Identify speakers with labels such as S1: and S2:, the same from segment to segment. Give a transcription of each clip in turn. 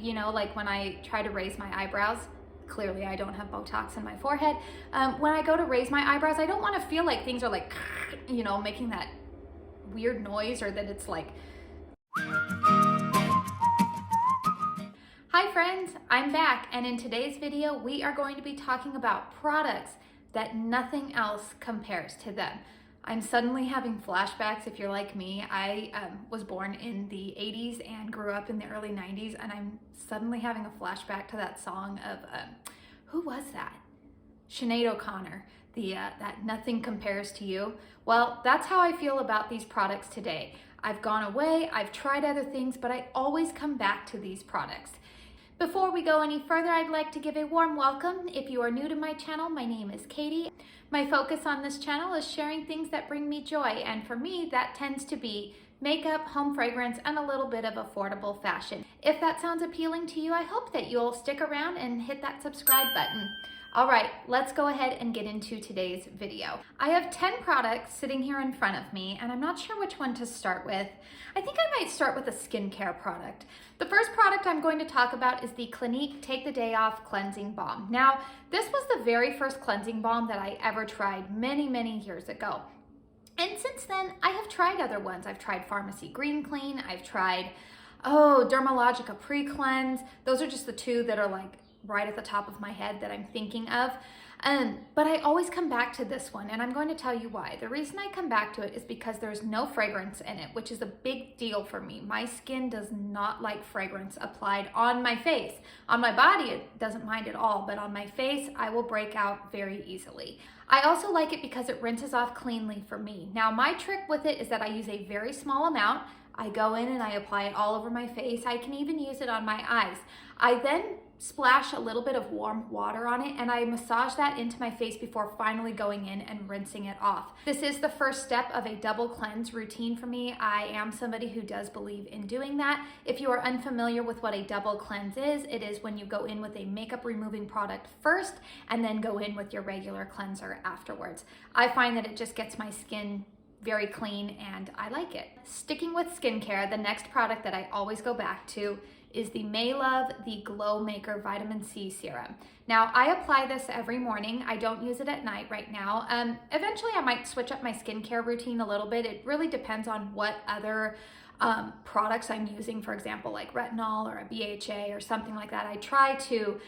S1: you know, like when I try to raise my eyebrows. Clearly I don't have Botox in my forehead. When I go to raise my eyebrows, I don't want to feel like things are like, you know, making that weird noise, or that it's like. Hi friends, I'm back, and in today's video we are going to be talking about products that nothing else compares to them. I'm suddenly having flashbacks. If you're like me, I was born in the 80s and grew up in the early 90s, and I'm suddenly having a flashback to that song of, who was that? Sinead O'Connor, that Nothing Compares to You. Well, that's how I feel about these products today. I've gone away, I've tried other things, but I always come back to these products. Before we go any further, I'd like to give a warm welcome. If you are new to my channel, my name is Katie. My focus on this channel is sharing things that bring me joy, and for me, that tends to be makeup, home fragrance, and a little bit of affordable fashion. If that sounds appealing to you, I hope that you'll stick around and hit that subscribe button. All right, let's go ahead and get into today's video. I have 10 products sitting here in front of me, and I'm not sure which one to start with. I think I might start with a skincare product. The first product I'm going to talk about is the Clinique Take the Day Off Cleansing Balm. Now, this was the very first cleansing balm that I ever tried many years ago. And since then, I have tried other ones. I've tried Pharmacy Green Clean, I've tried, Dermalogica Pre-Cleanse. Those are just the two that are like right at the top of my head that I'm thinking of. But I always come back to this one, and I'm going to tell you why. The reason I come back to it is because there's no fragrance in it, which is a big deal for me. My skin does not like fragrance applied on my face. On my body, it doesn't mind at all, but on my face, I will break out very easily. I also like it because it rinses off cleanly for me. Now, my trick with it is that I use a very small amount. I go in and I apply it all over my face. I can even use it on my eyes. I then splash a little bit of warm water on it, and I massage that into my face before finally going in and rinsing it off. This is the first step of a double cleanse routine for me. I am somebody who does believe in doing that. If you are unfamiliar with what a double cleanse is, it is when you go in with a makeup removing product first and then go in with your regular cleanser afterwards. I find that it just gets my skin very clean, and I like it. Sticking with skincare, the next product that I always go back to is the Love the Glow Maker Vitamin C Serum. Now, I apply this every morning. I don't use it at night right now. Eventually, I might switch up my skincare routine a little bit. It really depends on what other products I'm using, for example, like retinol or a BHA or something like that. I try to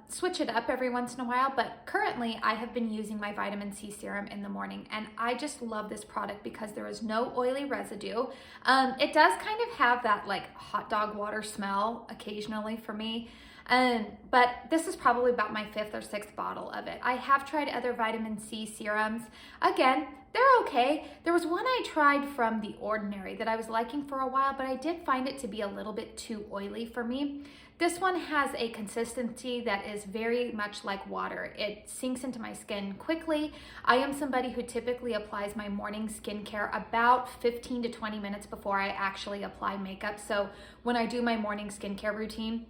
S1: switch it up every once in a while, but currently I have been using my vitamin C serum in the morning, and I just love this product because there is no oily residue. It does kind of have that like hot dog water smell occasionally for me. But this is probably about my 5th or 6th bottle of it. I have tried other vitamin C serums. Again, they're okay. There was one I tried from The Ordinary that I was liking for a while, but I did find it to be a little bit too oily for me. This one has a consistency that is very much like water. It sinks into my skin quickly. I am somebody who typically applies my morning skincare about 15 to 20 minutes before I actually apply makeup. So when I do my morning skincare routine,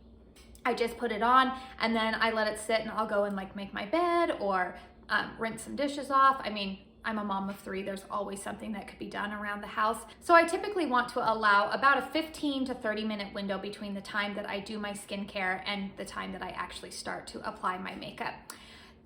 S1: I just put it on and then I let it sit, and I'll go and like make my bed or rinse some dishes off. I mean, I'm a mom of 3. There's always something that could be done around the house. So I typically want to allow about a 15 to 30 minute window between the time that I do my skincare and the time that I actually start to apply my makeup.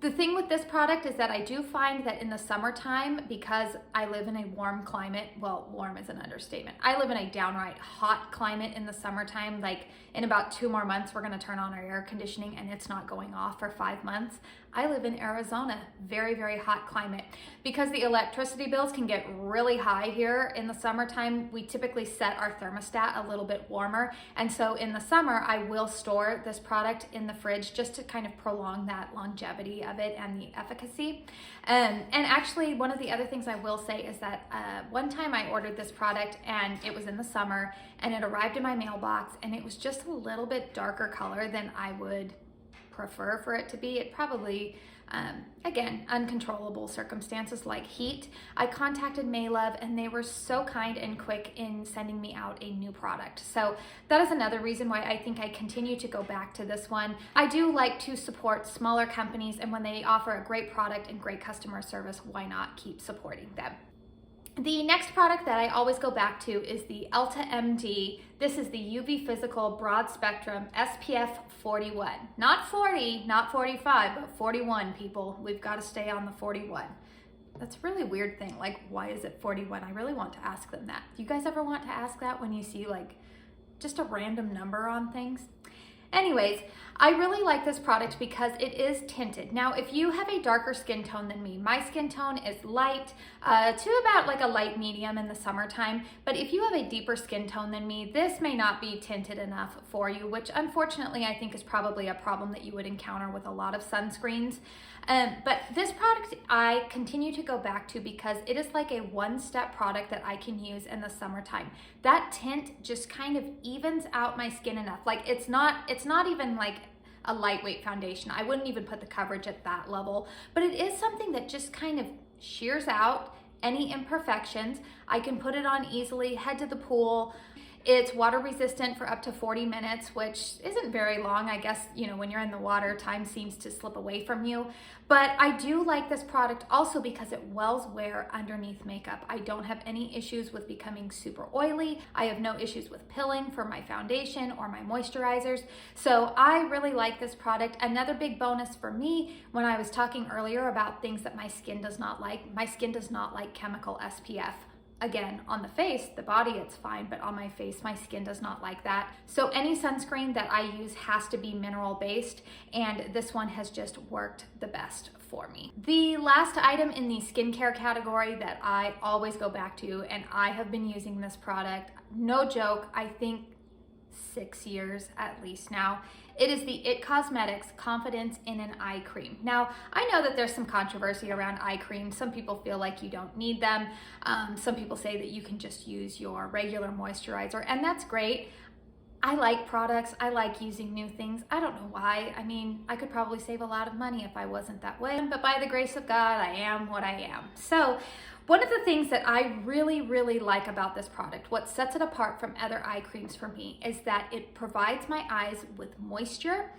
S1: The thing with this product is that I do find that in the summertime, because I live in a warm climate, well, warm is an understatement. I live in a downright hot climate in the summertime. Like in about 2 more months, we're gonna turn on our air conditioning and it's not going off for 5 months. I live in Arizona, very hot climate. Because the electricity bills can get really high here in the summertime, we typically set our thermostat a little bit warmer. And so in the summer, I will store this product in the fridge just to kind of prolong that longevity of it and the efficacy. And actually, one of the other things I will say is that one time I ordered this product and it was in the summer and it arrived in my mailbox and it was just a little bit darker color than I would prefer for it to be. It probably, again, uncontrollable circumstances like heat. I contacted Love and they were so kind and quick in sending me out a new product. So that is another reason why I think I continue to go back to this one. I do like to support smaller companies, and when they offer a great product and great customer service, why not keep supporting them? The next product that I always go back to is the Ulta MD. This is the UV Physical Broad Spectrum SPF 41. Not 40, not 45, but 41, people. We've got to stay on the 41. That's a really weird thing. Like, why is it 41? I really want to ask them that. Do you guys ever want to ask that when you see like just a random number on things? Anyways, I really like this product because it is tinted. Now, if you have a darker skin tone than me, my skin tone is light to about like a light medium in the summertime. But if you have a deeper skin tone than me, this may not be tinted enough for you, which unfortunately I think is probably a problem that you would encounter with a lot of sunscreens. But this product I continue to go back to because it is like a one-step product that I can use in the summertime. That tint just kind of evens out my skin enough. Like it's not even like a lightweight foundation. I wouldn't even put the coverage at that level, but it is something that just kind of shears out any imperfections. I can put it on easily, head to the pool. It's water resistant for up to 40 minutes, which isn't very long. I guess, you know, when you're in the water, time seems to slip away from you. But I do like this product also because it wells wear underneath makeup. I don't have any issues with becoming super oily. I have no issues with pilling for my foundation or my moisturizers. So I really like this product. Another big bonus for me, when I was talking earlier about things that my skin does not like, my skin does not like chemical SPF. Again, on the face, the body, it's fine, but on my face, my skin does not like that. So any sunscreen that I use has to be mineral based, and this one has just worked the best for me. The last item in the skincare category that I always go back to, and I have been using this product, no joke, I think 6 years at least now. It is the IT Cosmetics Confidence in an Eye Cream. Now, I know that there's some controversy around eye creams. Some people feel like you don't need them. Some people say that you can just use your regular moisturizer, and that's great. I like products. I like using new things. I don't know why. I mean, I could probably save a lot of money if I wasn't that way, but by the grace of God, I am what I am. So, one of the things that I really, really like about this product, what sets it apart from other eye creams for me, is that it provides my eyes with moisture,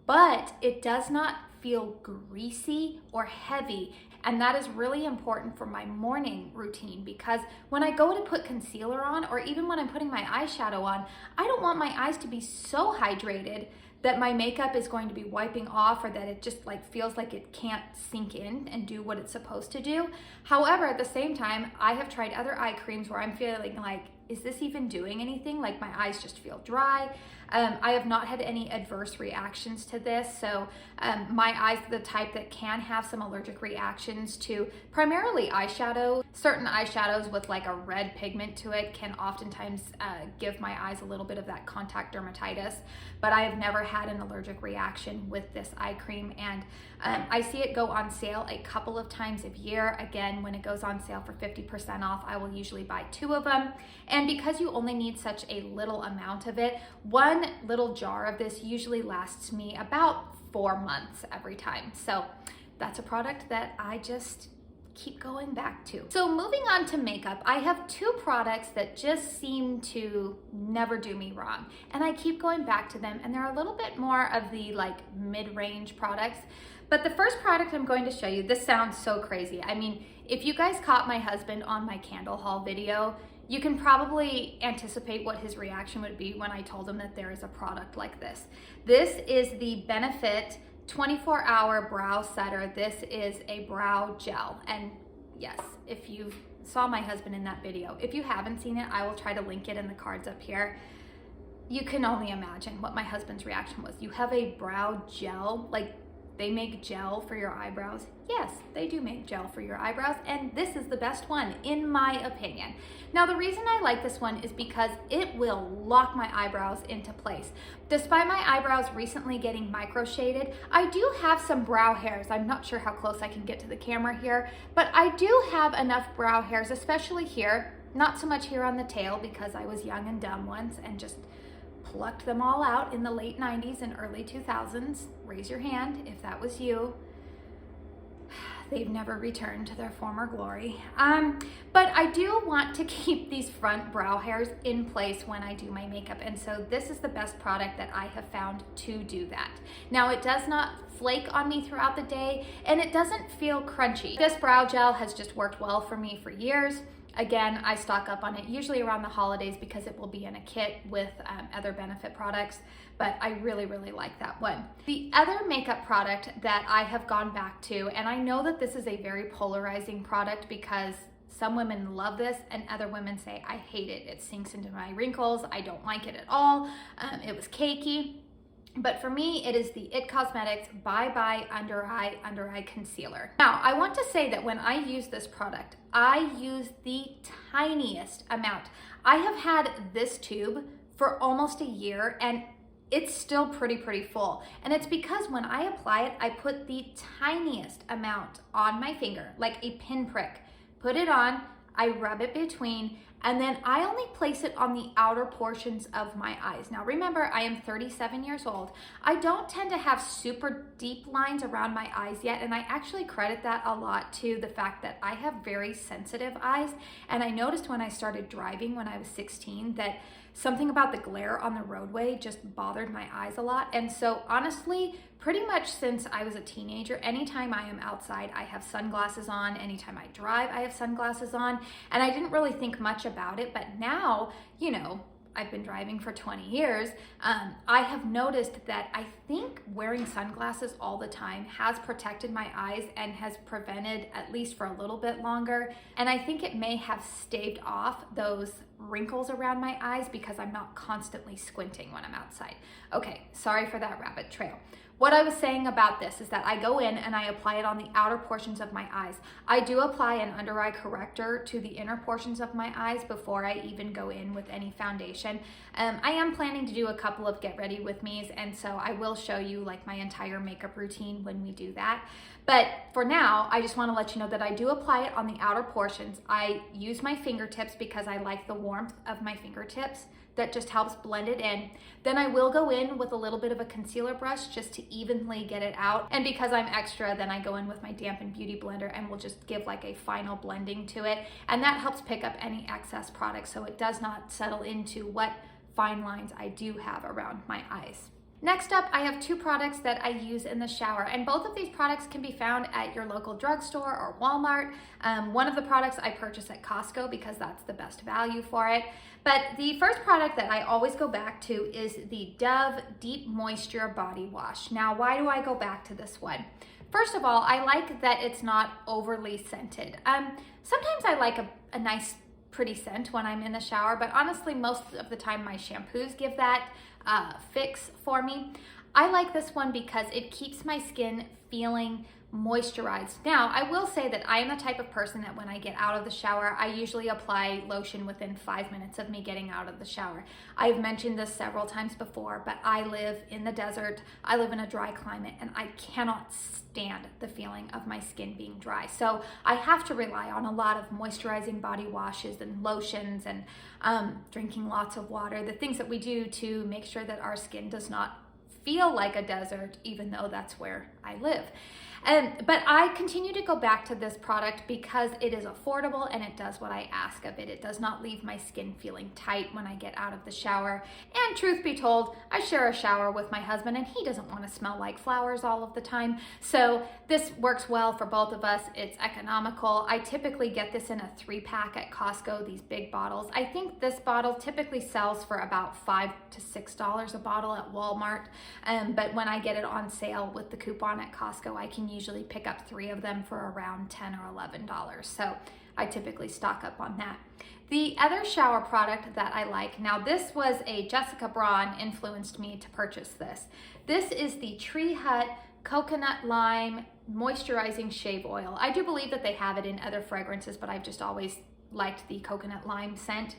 S1: but it does not feel greasy or heavy. And that is really important for my morning routine because when I go to put concealer on, or even when I'm putting my eyeshadow on, I don't want my eyes to be so hydrated that my makeup is going to be wiping off, or that it just like feels like it can't sink in and do what it's supposed to do. However, at the same time, I have tried other eye creams where I'm feeling like, is this even doing anything? Like my eyes just feel dry. I have not had any adverse reactions to this. So my eyes are the type that can have some allergic reactions to primarily eyeshadow. Certain eyeshadows with like a red pigment to it can oftentimes give my eyes a little bit of that contact dermatitis, but I have never had an allergic reaction with this eye cream. And I see it go on sale a couple of times a year. Again, when it goes on sale for 50% off, I will usually buy 2 of them. And because you only need such a little amount of it, 1 little jar of this usually lasts me about 4 months every time. So that's a product that I just keep going back to. So moving on to makeup, I have 2 products that just seem to never do me wrong. And I keep going back to them, and they're a little bit more of the like mid-range products. But the first product I'm going to show you, this sounds so crazy. I mean, if you guys caught my husband on my candle haul video, you can probably anticipate what his reaction would be when I told him that there is a product like this. This is the Benefit 24-hour brow setter. This is a brow gel. And yes, if you saw my husband in that video, if you haven't seen it, I will try to link it in the cards up here. You can only imagine what my husband's reaction was. You have a brow gel, like they make gel for your eyebrows. Yes, they do make gel for your eyebrows, and this is the best one, in my opinion. Now, the reason I like this one is because it will lock my eyebrows into place. Despite my eyebrows recently getting micro shaded, I do have some brow hairs. I'm not sure how close I can get to the camera here, but I do have enough brow hairs, especially here. Not so much here on the tail because I was young and dumb once and just plucked them all out in the late 90s and early 2000s. Raise your hand if that was you. They've never returned to their former glory. But I do want to keep these front brow hairs in place when I do my makeup. And so this is the best product that I have found to do that. Now, it does not flake on me throughout the day, and it doesn't feel crunchy. This brow gel has just worked well for me for years. Again, I stock up on it usually around the holidays because it will be in a kit with other Benefit products, but I really, really like that one. The other makeup product that I have gone back to, and I know that this is a very polarizing product because some women love this and other women say, I hate it. It sinks into my wrinkles. I don't like it at all. It was cakey. But for me, it is the It Cosmetics Bye Bye Under Eye Concealer. Now, I want to say that when I use this product, I use the tiniest amount. I have had this tube for almost a year and it's still pretty full. And it's because when I apply it, I put the tiniest amount on my finger, like a pinprick. Put it on, I rub it between, and then I only place it on the outer portions of my eyes. Now remember, I am 37 years old. I don't tend to have super deep lines around my eyes yet, and I actually credit that a lot to the fact that I have very sensitive eyes. And I noticed when I started driving when I was 16 that something about the glare on the roadway just bothered my eyes a lot. And so honestly, pretty much since I was a teenager, anytime I am outside, I have sunglasses on. Anytime I drive, I have sunglasses on. And I didn't really think much about it, but now, you know, I've been driving for 20 years. I have noticed that I think wearing sunglasses all the time has protected my eyes and has prevented, at least for a little bit longer. And I think it may have staved off those wrinkles around my eyes because I'm not constantly squinting when I'm outside. Okay, sorry for that rabbit trail. What I was saying about this is that I go in and I apply it on the outer portions of my eyes. I do apply an under eye corrector to the inner portions of my eyes before I even go in with any foundation. I am planning to do a couple of get ready with me's, and so I will show you like my entire makeup routine when we do that. But for now, I just want to let you know that I do apply it on the outer portions. I use my fingertips because I like the warmth of my fingertips. That just helps blend it in. Then I will go in with a little bit of a concealer brush just to evenly get it out. And because I'm extra, then I go in with my dampened beauty blender and we'll just give like a final blending to it. And that helps pick up any excess product so it does not settle into what fine lines I do have around my eyes. Next up, I have two products that I use in the shower, and both of these products can be found at your local drugstore or Walmart. One of the products I purchase at Costco because that's the best value for it. But the first product that I always go back to is the Dove Deep Moisture Body Wash. Now, why do I go back to this one? First of all, I like that it's not overly scented. Sometimes I like a nice pretty scent when I'm in the shower, but honestly, most of the time my shampoos give that fix for me. I like this one because it keeps my skin feeling moisturized. Now, I will say that I am the type of person that when I get out of the shower, I usually apply lotion within 5 minutes of me getting out of the shower. I've mentioned this several times before, but I live in the desert. I live in a dry climate and I cannot stand the feeling of my skin being dry. So I have to rely on a lot of moisturizing body washes and lotions and drinking lots of water, the things that we do to make sure that our skin does not feel like a desert, even though that's where I live. But I continue to go back to this product because it is affordable and it does what I ask of it. It does not leave my skin feeling tight when I get out of the shower. And truth be told, I share a shower with my husband and he doesn't want to smell like flowers all of the time. So this works well for both of us. It's economical. I typically get this in a 3-pack at Costco, these big bottles. I think this bottle typically sells for about $5 to $6 a bottle at Walmart. But when I get it on sale with the coupon at Costco, I can usually pick up 3 of them for around $10 or $11. So I typically stock up on that. The other shower product that I like, now this was a Jessica Braun influenced me to purchase this. This is the Tree Hut Coconut Lime Moisturizing Shave Oil. I do believe that they have it in other fragrances, but I've just always liked the coconut lime scent.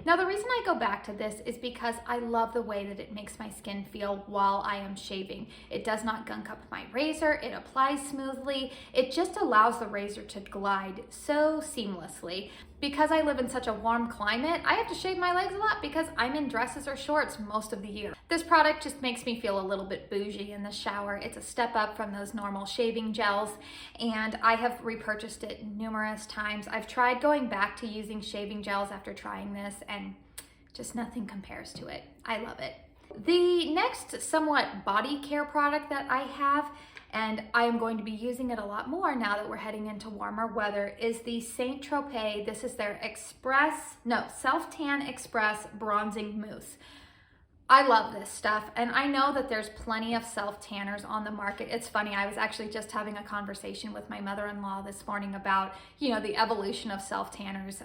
S1: Now, the reason I go back to this is because I love the way that it makes my skin feel while I am shaving. It does not gunk up my razor, it applies smoothly, it just allows the razor to glide so seamlessly. Because I live in such a warm climate, I have to shave my legs a lot because I'm in dresses or shorts most of the year. This product just makes me feel a little bit bougie in the shower. It's a step up from those normal shaving gels, and I have repurchased it numerous times. I've tried going back to using shaving gels after trying this, and just nothing compares to it. I love it. The next somewhat body care product that I have, and I am going to be using it a lot more now that we're heading into warmer weather, is the Saint Tropez. This is their Self Tan Express Bronzing Mousse. I love this stuff, and I know that there's plenty of self-tanners on the market. It's funny, I was actually just having a conversation with my mother-in-law this morning about, the evolution of self-tanners.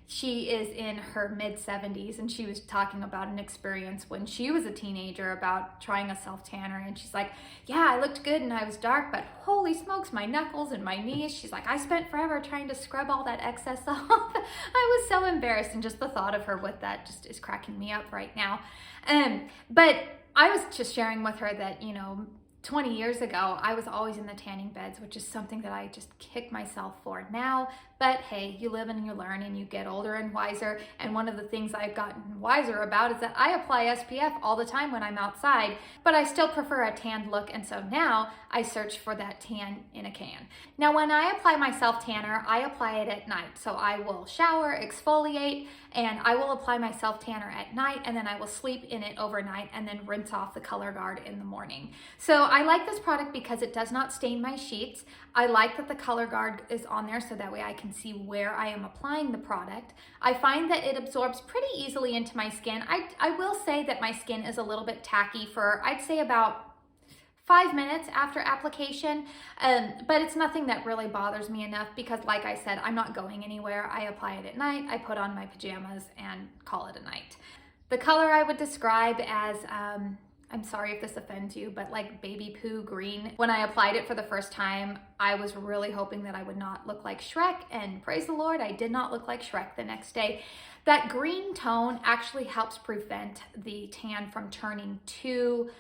S1: She is in her mid-70s, and she was talking about an experience when she was a teenager about trying a self-tanner, and she's like, yeah, I looked good and I was dark, but holy smokes, my knuckles and my knees. She's like, I spent forever trying to scrub all that excess off. I was so embarrassed, and just the thought of her with that just is cracking me up right now. But I was just sharing with her that, 20 years ago, I was always in the tanning beds, which is something that I just kick myself for now. But hey, you live and you learn and you get older and wiser. And one of the things I've gotten wiser about is that I apply SPF all the time when I'm outside, but I still prefer a tanned look. And so now I search for that tan in a can. Now, when I apply my self tanner, I apply it at night. So I will shower, exfoliate, and I will apply my self tanner at night, and then I will sleep in it overnight and then rinse off the color guard in the morning. So I like this product because it does not stain my sheets. I like that the color guard is on there so that way I can see where I am applying the product. I find that it absorbs pretty easily into my skin. I will say that my skin is a little bit tacky for, I'd say, about 5 minutes after application, but it's nothing that really bothers me enough because, like I said, I'm not going anywhere. I apply it at night, I put on my pajamas and call it a night. The color I would describe as, I'm sorry if this offends you, but like baby poo green. When I applied it for the first time, I was really hoping that I would not look like Shrek, and praise the Lord, I did not look like Shrek the next day. That green tone actually helps prevent the tan from turning too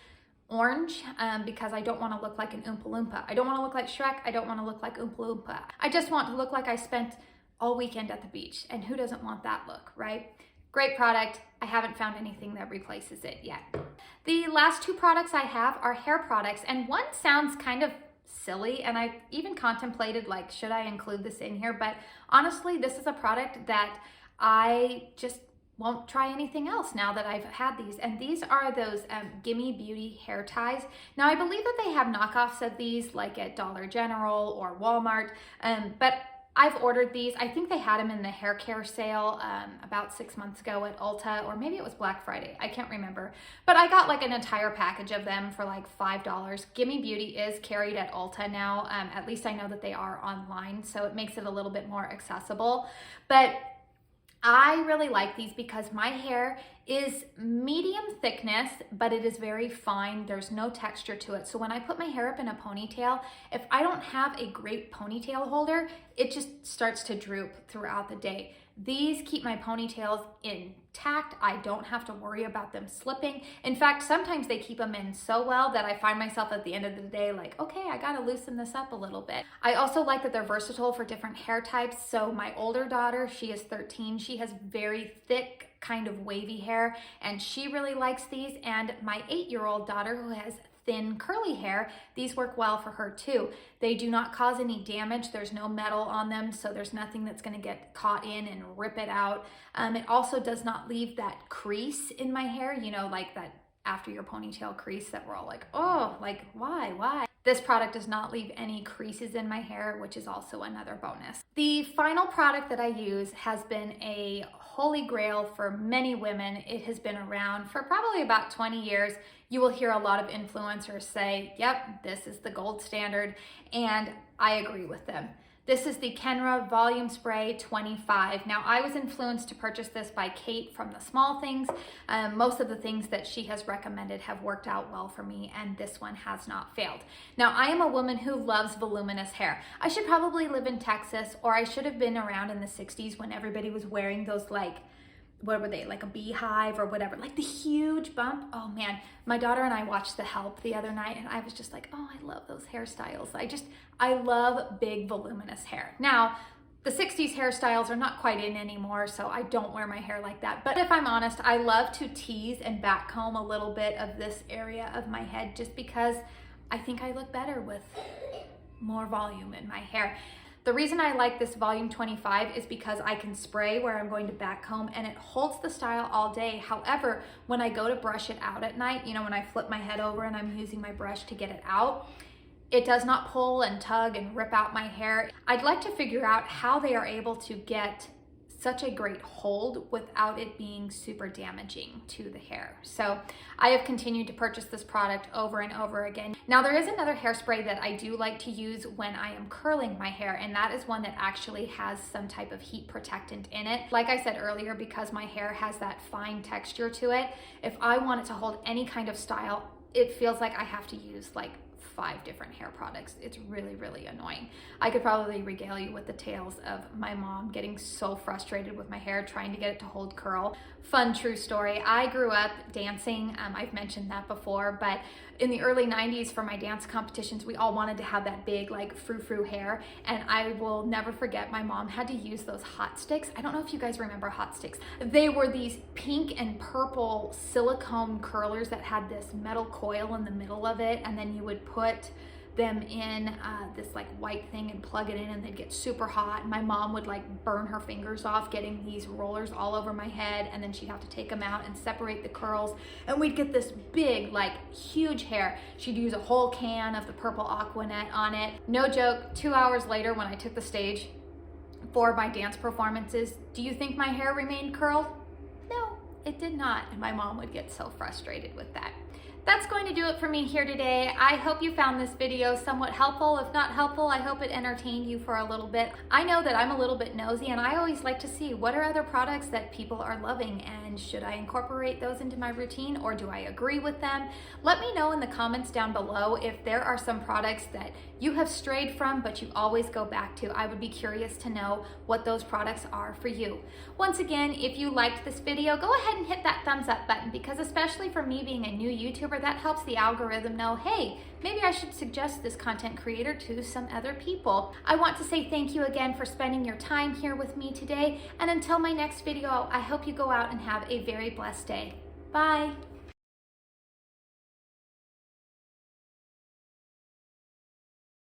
S1: orange because I don't want to look like an Oompa Loompa. I don't want to look like Shrek. I don't want to look like Oompa Loompa. I just want to look like I spent all weekend at the beach, and who doesn't want that look, right? Great product. I haven't found anything that replaces it yet. The last two products I have are hair products, and one sounds kind of silly, and I even contemplated, like, should I include this in here? But honestly, this is a product that I just won't try anything else now that I've had these. And these are those Gimme Beauty hair ties. Now, I believe that they have knockoffs of these, like at Dollar General or Walmart, but I've ordered these. I think they had them in the hair care sale about 6 months ago at Ulta, or maybe it was Black Friday. I can't remember. But I got like an entire package of them for like $5. Gimme Beauty is carried at Ulta now. At least I know that they are online, so it makes it a little bit more accessible. But I really like these because my hair is medium thickness, but it is very fine. There's no texture to it. So when I put my hair up in a ponytail, if I don't have a great ponytail holder, it just starts to droop throughout the day. These keep my ponytails intact. I don't have to worry about them slipping. In fact, sometimes they keep them in so well that I find myself at the end of the day like, okay, I gotta loosen this up a little bit. I also like that they're versatile for different hair types. So my older daughter, she is 13. She has very thick, kind of wavy hair, and she really likes these. And my 8-year-old daughter, who has thin curly hair, these work well for her too. They do not cause any damage. There's no metal on them, so there's nothing that's going to get caught in and rip it out. It also does not leave that crease in my hair, you know, like that after your ponytail crease that we're all like, oh, like why? This product does not leave any creases in my hair, which is also another bonus. The final product that I use has been a holy grail for many women. It has been around for probably about 20 years. You will hear a lot of influencers say, yep, this is the gold standard, and I agree with them. This is the Kenra Volume Spray 25. Now, I was influenced to purchase this by Kate from The Small Things. Most of the things that she has recommended have worked out well for me, and this one has not failed. Now, I am a woman who loves voluminous hair. I should probably live in Texas, or I should have been around in the 60s when everybody was wearing those, like, what were they, like a beehive or whatever, like the huge bump. Oh man, my daughter and I watched The Help the other night, and I was just like, oh, I love those hairstyles. I love big voluminous hair. Now, the 60s hairstyles are not quite in anymore, so I don't wear my hair like that. But if I'm honest, I love to tease and back comb a little bit of this area of my head just because I think I look better with more volume in my hair. The reason I like this Volume 25 is because I can spray where I'm going to back comb and it holds the style all day. However, when I go to brush it out at night, you know, when I flip my head over and I'm using my brush to get it out, It does not pull and tug and rip out my hair. I'd like to figure out how they are able to get such a great hold without it being super damaging to the hair. So I have continued to purchase this product over and over again. Now there is another hairspray that I do like to use when I am curling my hair, and that is one that actually has some type of heat protectant in it. Like I said earlier, because my hair has that fine texture to it, if I want it to hold any kind of style, it feels like I have to use like 5 different hair products. It's really, really annoying. I could probably regale you with the tales of my mom getting so frustrated with my hair trying to get it to hold curl. Fun true story. I grew up dancing. I've mentioned that before, but in the early 90s for my dance competitions, we all wanted to have that big like frou-frou hair, and I will never forget my mom had to use those hot sticks. I don't know if you guys remember hot sticks. They were these pink and purple silicone curlers that had this metal coil in the middle of it, and then you would put them in this like white thing and plug it in, and they'd get super hot. My mom would like burn her fingers off getting these rollers all over my head, and then she'd have to take them out and separate the curls, and we'd get this big like huge hair. She'd use a whole can of the purple Aquanet on it. No joke, 2 hours later when I took the stage for my dance performances, do you think my hair remained curled? No, it did not, and my mom would get so frustrated with that. That's going to do it for me here today. I hope you found this video somewhat helpful. If not helpful, I hope it entertained you for a little bit. I know that I'm a little bit nosy, and I always like to see what are other products that people are loving, and should I incorporate those into my routine, or do I agree with them? Let me know in the comments down below if there are some products that you have strayed from but you always go back to. I would be curious to know what those products are for you. Once again, if you liked this video, go ahead and hit that thumbs up button, because especially for me being a new YouTuber, that helps the algorithm know, hey, maybe I should suggest this content creator to some other people. I want to say thank you again for spending your time here with me today, and until my next video, I hope you go out and have a very blessed day. Bye.